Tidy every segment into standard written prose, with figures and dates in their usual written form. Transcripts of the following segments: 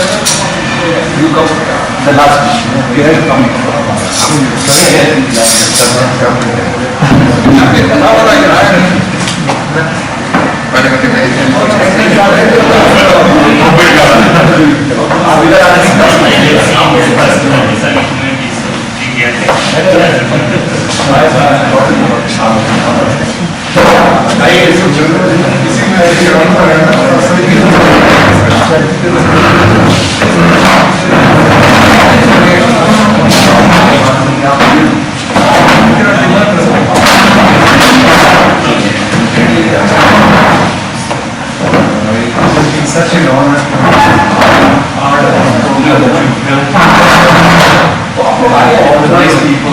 You come the last wish. You have to come. Such an honor. All the nice people.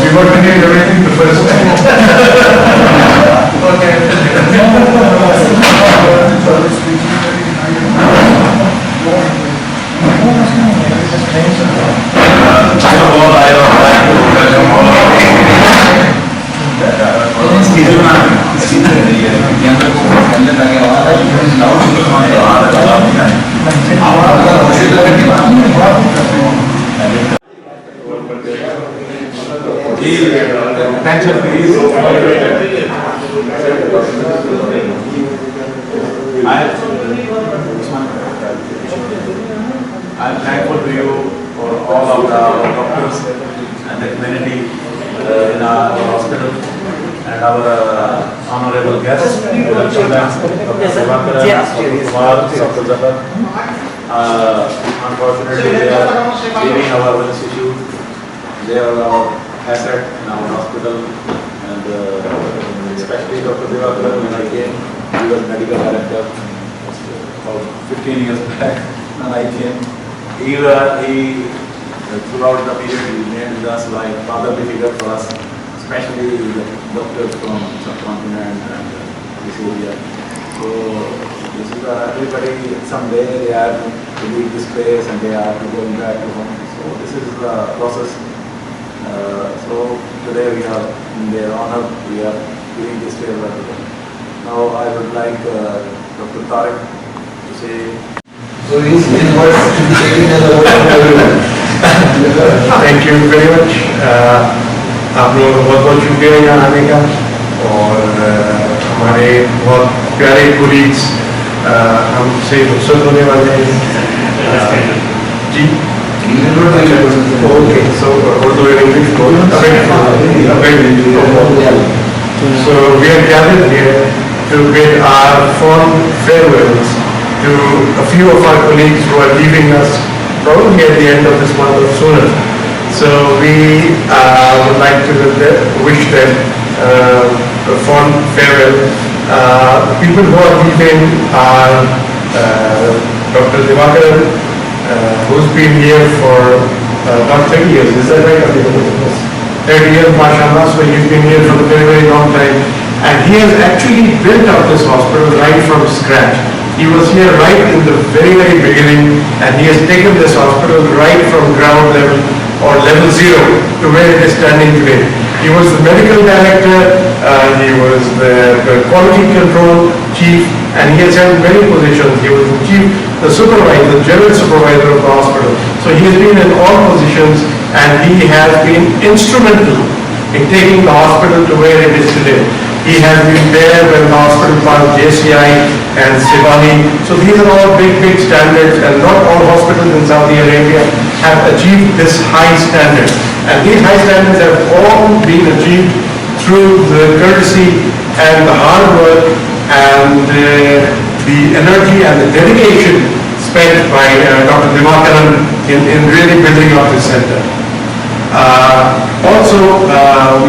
We were doing everything the first time. Okay. Attention please. I'm thankful to you for all of the doctors and the community in our hospital and our honorable guests, Dr. Divakaran, Kumar, Dr. Zafar. Unfortunately, they are leaving our institute. They are our asset in our hospital, and especially Dr. Divakaran, when I came, he was medical director about 15 years back when I came. He throughout the period, he made us like fatherly figure for us, especially the doctors from subcontinent and this area. So this is everybody, someday they have to leave this place and they are going back to home. So this is the process. So today we are in their honor, we are doing this favor to them. Now I would like Dr. Tariq to say. So his words taken as a word from everyone. Thank you very much. आप लोगों का बहुत बहुत शुक्रिया यहाँ आने का और हमारे बहुत प्यारे कोलीग्स हमसे रुखसत होने वाले हैं जी okay so Urdu and English both so we are gathered here to bid our fond farewells to a few of our colleagues who are leaving us probably at the end of this month or sooner. So we would like to wish them a fond farewell. The people who are leaving are Dr. Divakaran, who's been here for about 30 years. Is that right? 30 years, mashallah. So he's been here for a very, very long time. And he has actually built up this hospital right from scratch. He was here right in the very, very beginning, and he has taken this hospital right from ground level or level 0 to where it is standing today. He was the medical director, he was the quality control chief, and he has held many positions. He was the chief, the supervisor, the general supervisor of the hospital. So he has been in all positions, and he has been instrumental in taking the hospital to where it is today. He has been there when the hospital passed JCI and Sivani. So these are all big, big standards, and not all hospitals in Saudi Arabia have achieved this high standard. And these high standards have all been achieved through the courtesy and the hard work and the energy and the dedication spent by Dr. Divakaran in really building up this center.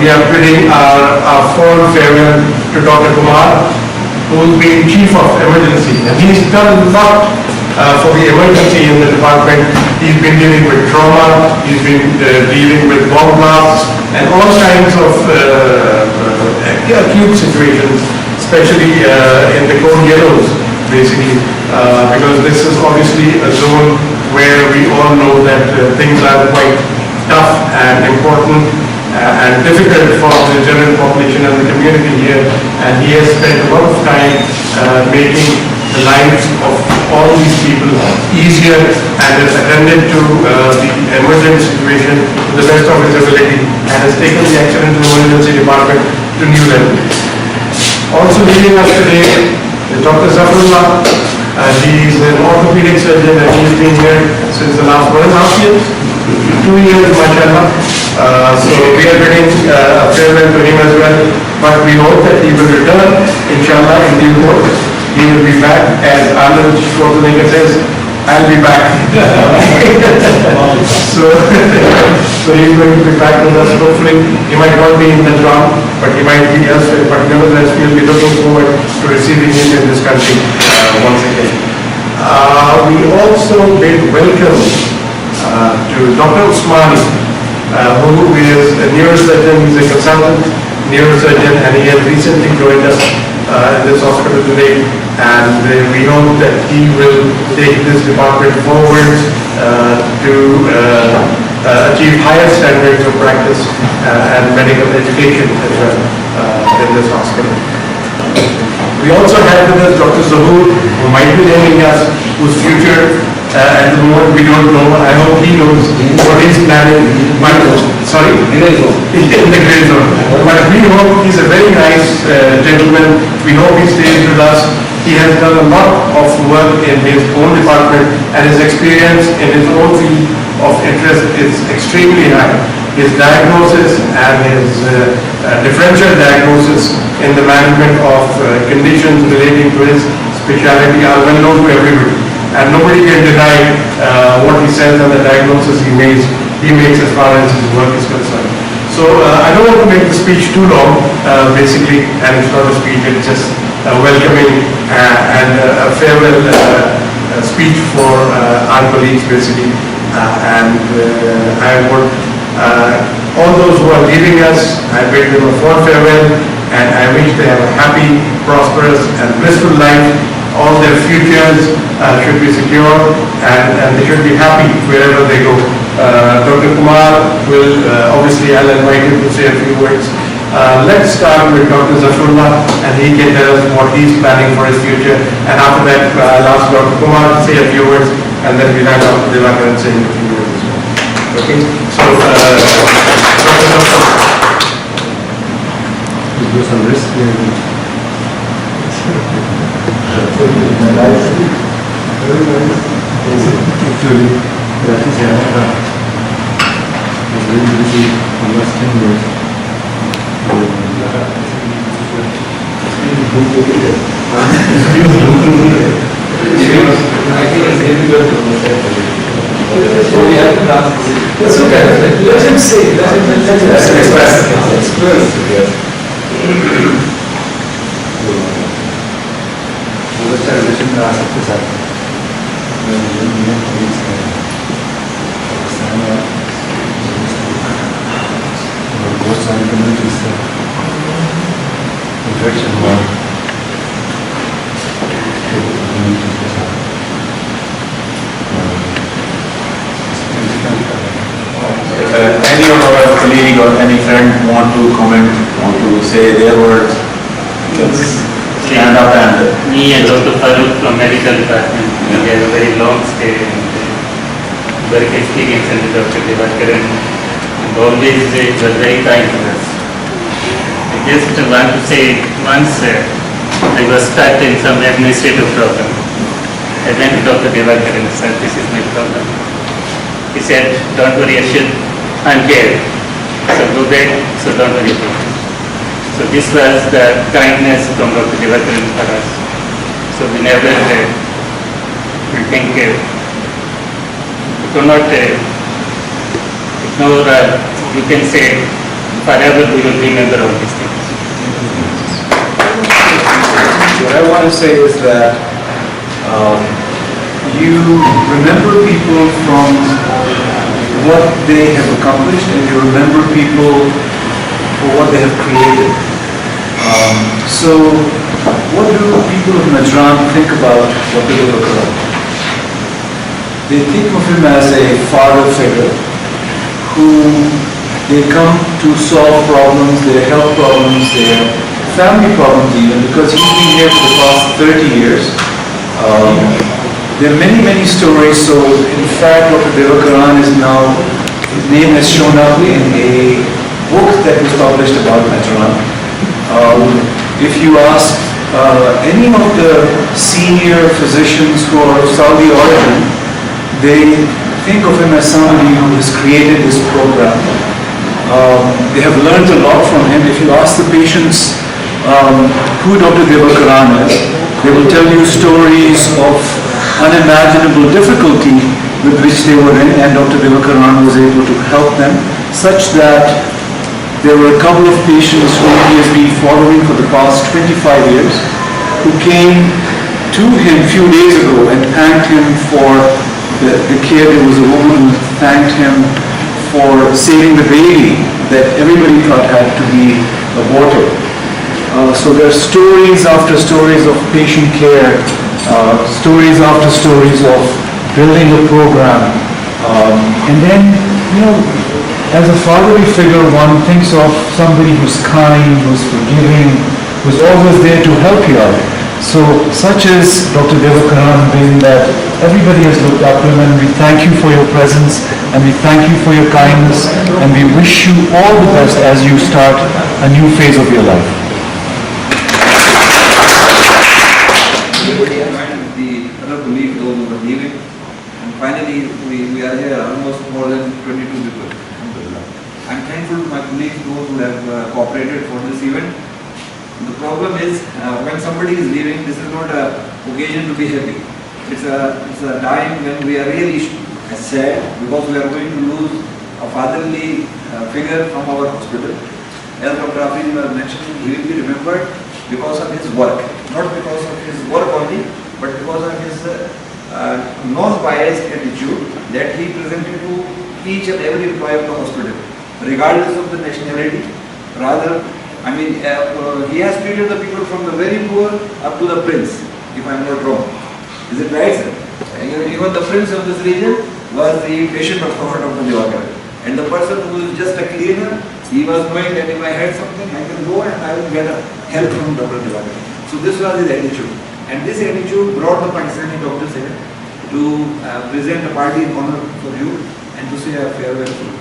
We are bidding our fond farewell to Dr. Kumar, who has been chief of emergency, and he's done a lot for the emergency in the department. He's been dealing with trauma, he's been dealing with bomb blasts and all kinds of acute situations especially in the code yellows, basically, because this is obviously a zone where we all know that things are quite tough and important and difficult for the general population and the community here, and he has spent a lot of time making the lives of all these people easier and has attended to the emergent situation to the best of his ability and has taken the accident and emergency department to new level. Also leading us today is Dr. Zafarullah. He's an orthopedic surgeon and he's been here since the last 1.5 years. 2 years, mashallah. So we are getting a farewell to him as well. But we hope that he will return, inshallah, in due course. He will be back, as Arnold Schwarzenegger says, I'll be back. so he's going to be back with us, hopefully. He might not be in Najran, but he might be elsewhere. But nevertheless, we'll be looking forward to receiving him in this country once again. We also bid welcome to Dr. Usmani, who is a neurosurgeon. He's a consultant neurosurgeon, and he has recently joined us in this hospital today. And we hope that he will take this department forward to achieve higher standards of practice and medical education as well in this hospital. We also have with us Dr. Zahur, who might be leaving us, whose future at the moment we don't know. I hope he knows what he's planning. But, sorry? In the grey zone. But we hope he's a very nice gentleman. We hope he stays with us. He has done a lot of work in his own department, and his experience in his own field of interest is extremely high. His diagnosis and his differential diagnosis in the management of conditions relating to his specialty are well known to everybody. And nobody can deny what he says and the diagnosis he makes as far as his work is concerned. So I don't want to make the speech too long, basically, and it's not a speech, it's just a welcoming and a farewell speech for our colleagues, basically. And I would, all those who are leaving us, I bid them a fond farewell, and I wish they have a happy, prosperous, and blissful life. All their futures should be secure, and they should be happy wherever they go. Dr. Kumar will, obviously I'll invite him to say a few words. Let's start with Dr. Zafarullah, and he can tell us what he's planning for his future. And after that, I'll ask Dr. Kumar to say a few words, and then we'll have Dr. Divakaran saying a few words as well. Okay? So, Dr. Zafarullah. Do some risk here. Actually, that is very busy for the last 10 years. That's okay. Let him say. Let him express. सबके साथ बहुत सारी communities से interaction हुआ communities के साथ any of our colleague or any friend want to comment, want to say their words, stand up and... Me and Dr. Farooq from medical department, we have a very long stay and work experience in the Dr. Divakaran, and always it was very kind to us. I just want to say, once I was stuck in some administrative problem. I went to Dr. Divakaran, sir, this is my problem. He said, don't worry, I'm here. So go back, so don't worry about it. So this was the kindness from Dr. Divakaran for us. So we never we think we could not ignore, you can say, forever we will remember all these things. What I want to say is that you remember people from what they have accomplished, and you remember people for what they have created. So what do people of Najran think about Dr. Divakaran? They think of him as a father figure who they come to solve problems, their health problems, their family problems even, because he's been here for the past 30 years. There are many, many stories. So in fact, Dr. Divakaran is now, his name has shown up in a book that was published about Najran. If you ask any of the senior physicians who are of Saudi origin, they think of him as somebody who has created this program. They have learned a lot from him. If you ask the patients who Dr. Divakaran is, they will tell you stories of unimaginable difficulty with which they were in, and Dr. Divakaran was able to help them, such that there were a couple of patients whom he has been following for the past 25 years who came to him a few days ago and thanked him for the care. There was a woman who thanked him for saving the baby that everybody thought had to be aborted. So there are stories after stories of patient care, stories after stories of building a program. And then, as a fatherly figure, one thinks of somebody who's kind, who's forgiving, who's always there to help you out. So such as Dr. Divakaran, being that everybody has looked up to him, and we thank you for your presence, and we thank you for your kindness, and we wish you all the best as you start a new phase of your life. The other colleagues, those who were leaving, and finally we are here almost more than 22 people. I'm thankful to my colleagues, those who have cooperated for this event. The problem is when somebody is leaving, this is not an occasion to be happy. It's a time when we are really sad because we are going to lose a fatherly figure from our hospital. As Dr. Afid was mentioning, he will be remembered because of his work, not because of his work only, but because of his non-biased attitude that he presented to each and every employee of the hospital, regardless of the nationality. Rather, he has treated the people from the very poor up to the prince, if I am not wrong. Is it right, sir? Even the prince of this region was the patient of Dr. Divakaran. And the person who is just a cleaner, he was knowing that if I had something, I can go and I will get help from Dr. Divakaran. So this was his attitude. And this attitude brought the Pakistani doctors here to present a party in honor for you and to say a farewell to you.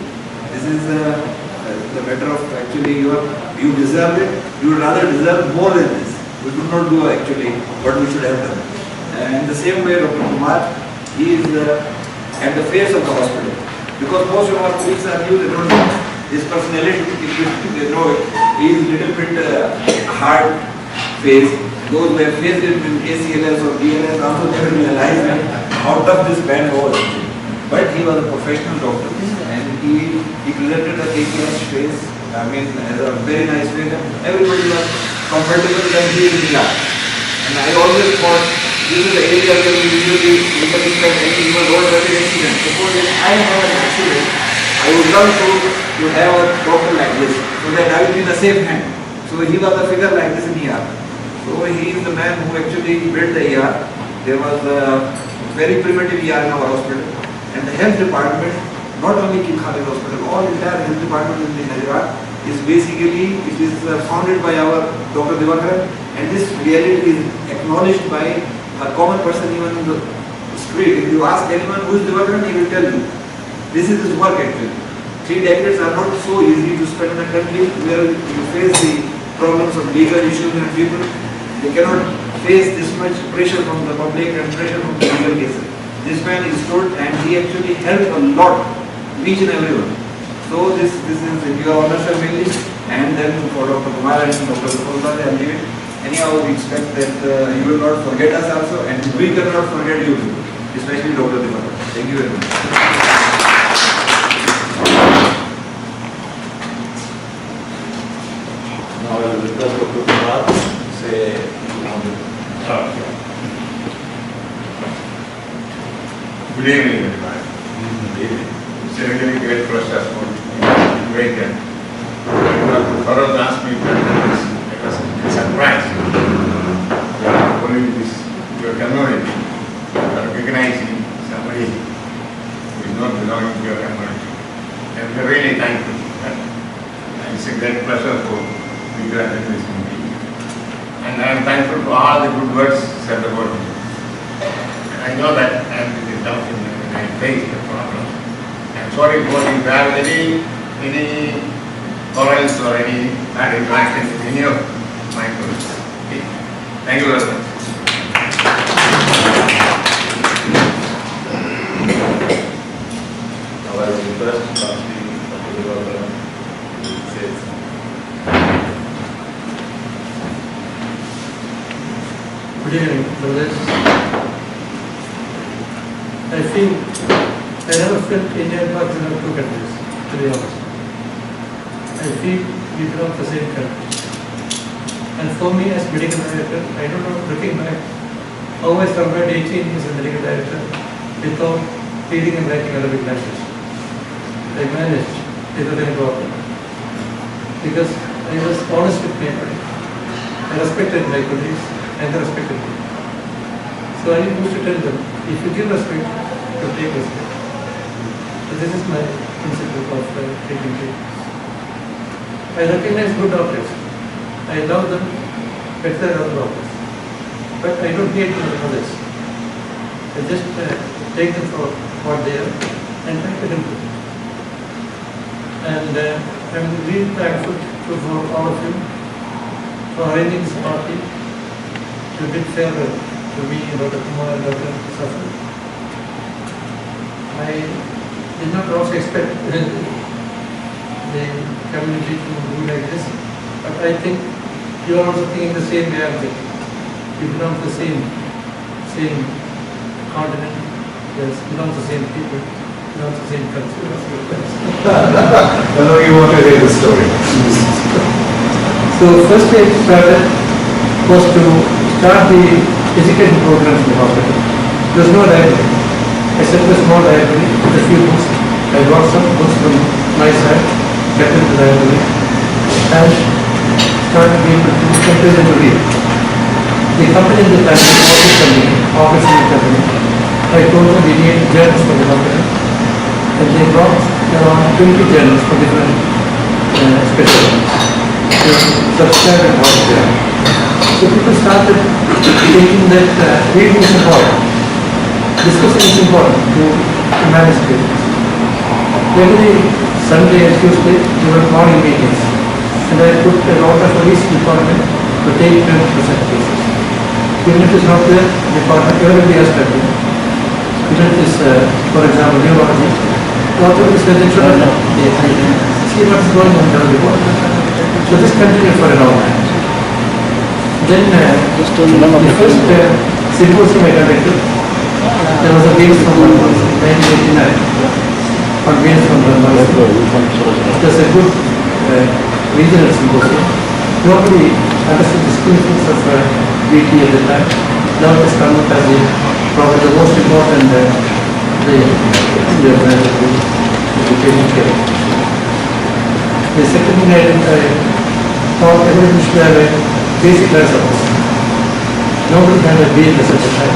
This is the matter of actually you deserve it. You would rather deserve more than this. We could not do actually what we should have done. And the same way Dr. Kumar, he is at the face of the hospital. Because most of our colleagues are new, they don't know his personality. If they know it, he is a little bit hard face. Those who have faced him in ACLS or BLS also never realized how tough this man was. But he was a professional doctor and he presented a KPS face, as a very nice face. Everybody was comfortable when he is in lab. And I always thought this is the area where we usually look at any human road traffic accident. Suppose if I have an accident, I would love to have a doctor like this so that I will be in a safe hand. So he was a figure like this in ER. So he is the man who actually built the ER. There was a very primitive ER in our hospital. And the health department, not only Khaled hospital, all entire health department in the Najran is basically, it is founded by our Dr. Divakaran, and this reality is acknowledged by a common person even in the street. If you ask anyone who is Divakaran, he will tell you. This is his work actually. 3 decades are not so easy to spend in a country where you face the problems of legal issues and people. They cannot face this much pressure from the public and pressure from the legal cases. This man is stood and he actually helped a lot, each and everyone. So this is your honor family, and then for Dr. Kumar and Dr. Zafarullah, they are leaving. Anyhow, we expect that you will not forget us also, and we cannot forget you too, especially Dr. Divakaran. Thank you very much. Now I will request Dr. Kumar to say Good evening, everyone. It's a really great process for American. Dr. Farad asked me to attend this because it's a surprise. great pleasure for me to attend this meeting. And I am thankful for all the good words said about me. And I know that I am really tough in my face the problem. I am sorry for if there are any quarrels or any bad interactions with any of my colleagues. Okay. Thank you very much. Now I will request Trustee Divakaran to say something. Good evening, brothers. I feel I never felt India and Pakistan are two countries, to be honest. I feel we belong to the same country. And for me as medical director, I don't know, looking back, how I survived 18 years as medical director without reading and writing Arabic language. I managed without any problem. Because I was honest with my colleagues. I respected my colleagues and they respected me. So I used to tell them, if you give respect, you take respect. So this is my principle of taking care. I recognize good doctors. I love them better than other doctors. But I don't hate others. I just take them for what they are and try to help them. And I'm really thankful for all of you for arranging this party to bid farewell to me, Dr. Kumar and Dr. Zafar. I did not also expect the community to do like this, but I think you are also thinking the same way I'm thinking. You belong to the same continent, yes, belong to the same people, belong to the same country. I know you want to hear the story. So first I started was to start the education programs in the hospital. There was no library. I set up a small library with a few books. I brought some books from my side, kept in the library, and started being able to compare them to read. The company in the time, the office company, I told them we need journals for the company. And they brought around 20 journals for different specialties. Subscribe and watch there. So people started thinking that reading is important. Discussing is important to manage patients. Every Sunday and Tuesday, there were morning meetings. And I put a lot of each department to take 20% cases. Even if it is not the department, everybody has to do. Even if it is, for example, neurology, whatever is the children, see what is going on in the department. So this continued for a long time. Then the first symposium I conducted, there was a case from 1989 on veins from Burma. It was a good regional symposium. Nobody understood the significance of VT at the time. Now it has come up as probably the most important education care. The second thing I thought everybody should have a basic life support. Nobody had a BLS at the time.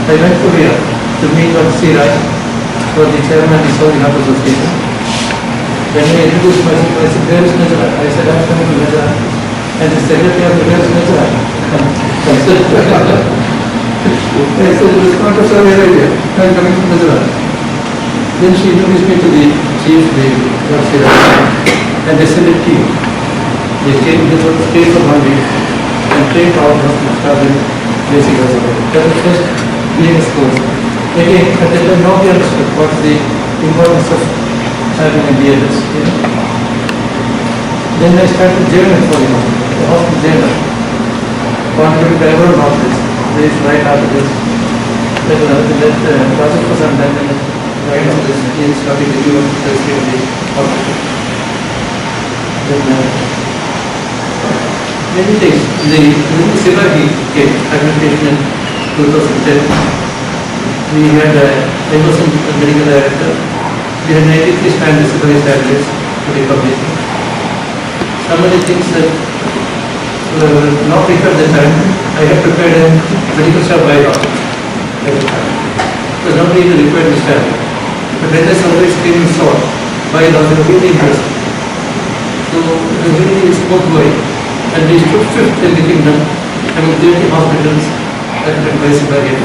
I went to Korea to meet Dr. C. Rai, who was the chairman of the Saudi Heart Association. When I introduced myself, I said, where is Najran? I said, I am coming to Najran. And the secretary asked, where is Najran? I said, it was not a Saudi Arabia. I am coming to Najran. Then she introduced me to the chief, Dr. C. Rai. And they sent a team. They came to the state for 1 week and trained all of us to start with basic reservoir. That was the first BS course. Again, at that time, nobody understood what's the importance of having a BLS. Then I started journal for the hospital journal. Contributed to everyone office. They used to write articles. That project for some time, and write on this, he started to do the hospital. Many things. The Sibagi came, administration in 2010. We had I was a medical director. We had 93 standard supervised tablets to be published. Some of the things that were not required at the time, I had prepared a medical staff bylaw at the time. So nobody even required this tablet. But when the surveys came and saw bylaw, they were really interested. So it was really smooth going. And we stood fifth in the kingdom among 30 hospitals that were advised by it.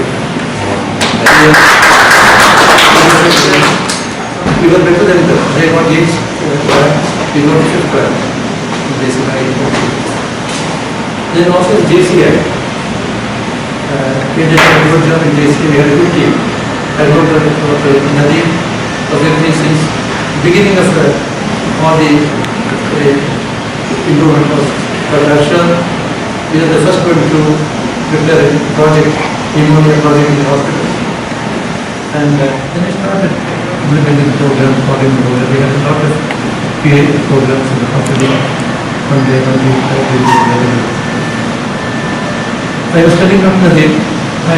We were better than them. They got eight, we got fifth in this line. Then also JCI. We did a good job in JCI. We had a good team. I wrote about Nadeem was everything since beginning of all the improvement of Najran. We are the first one to prepare a project, pneumonia project in the hospital. And then I started implementing programs, following the program. We had a lot of PA programs in the hospital. One day, I was telling Dr. Nadeem, I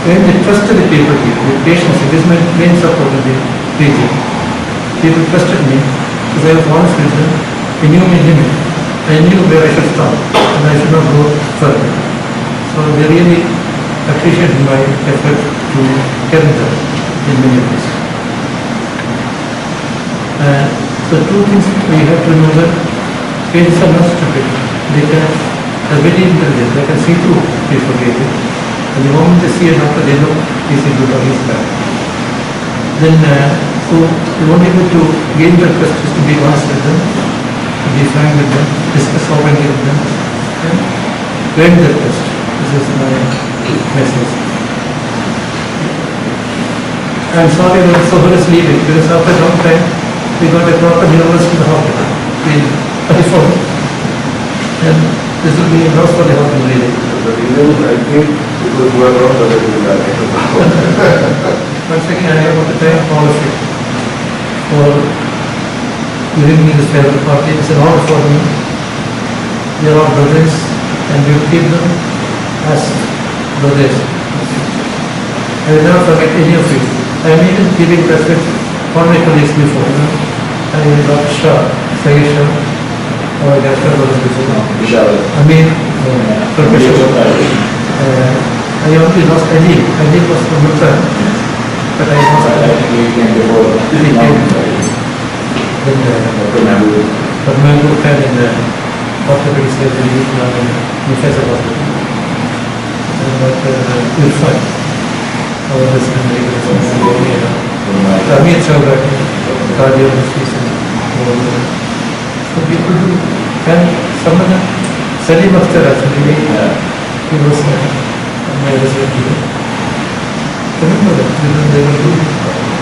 gained the trust of the people here, the patients. It is my main support in the region. People trusted me because I was honest with them. They knew my limit. I knew where I should stop and I should not go further. So they really appreciated my effort to help them in many ways. So two things we have to remember. Patients are not stupid. They are very intelligent. They can see through people really. And the moment they see a doctor, they know he's good or he's bad. Then, so the only way to gain their trust is to be honest with them, to be frank with them, discuss openly with them, and gain their trust. This is my message. I'm sorry that Zafar is leaving because after a long time we got a proper university in the hospital in California. And this will be a loss for the hospital really. The reason I think because we are not the Once again, I want to thank all of you for giving me this favorite party. It's an honor for me. We are all brothers and we will keep them as brothers. I will never forget any of you. I am even keeping touch with all my colleagues before. I will Dr. Shah, Sayyid Shah, or Dr. I mean, Professor. I only lost Ali. Ali was from Sultan, but I lost Ali. But Mahbub Khan in the orthopedic surgery in Professor Hospital. But we'll find our husband, Amir Chowdhury, cardiologist, so people do, and some of them, Salim Akhtar actually, he was my resident here. Remember that, they were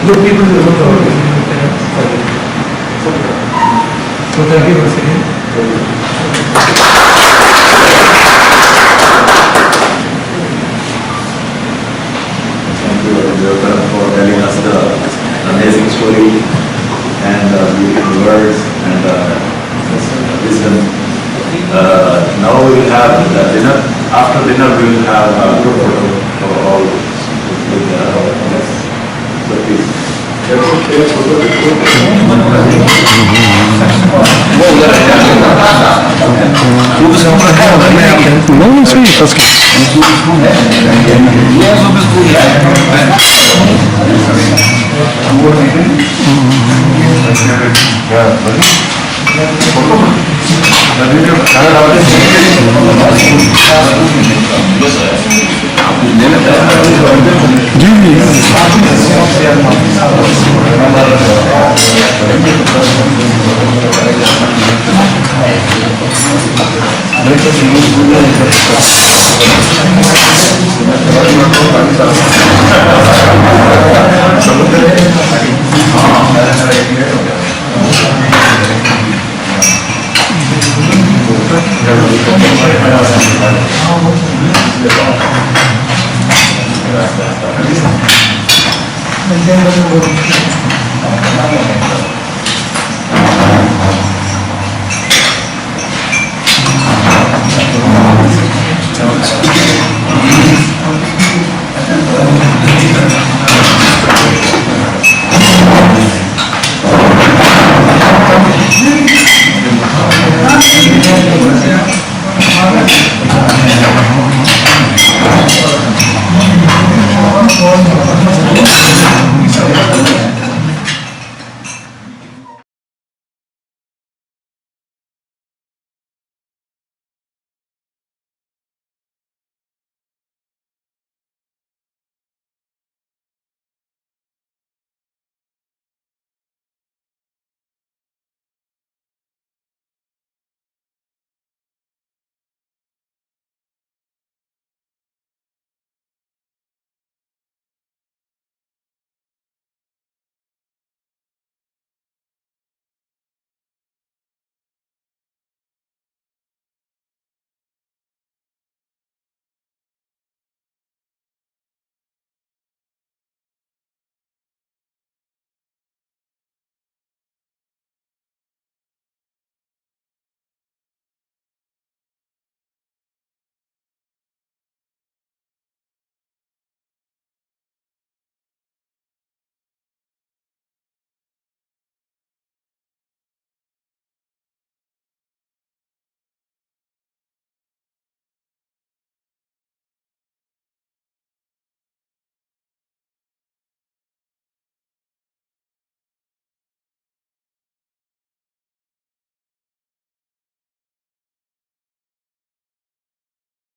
good people who remember all this, so thank you once again. Thank you, Divakaran, for telling us the amazing story and beautiful words and wisdom. Now we will have the dinner. After dinner, we will have a group photo for all with so please. Then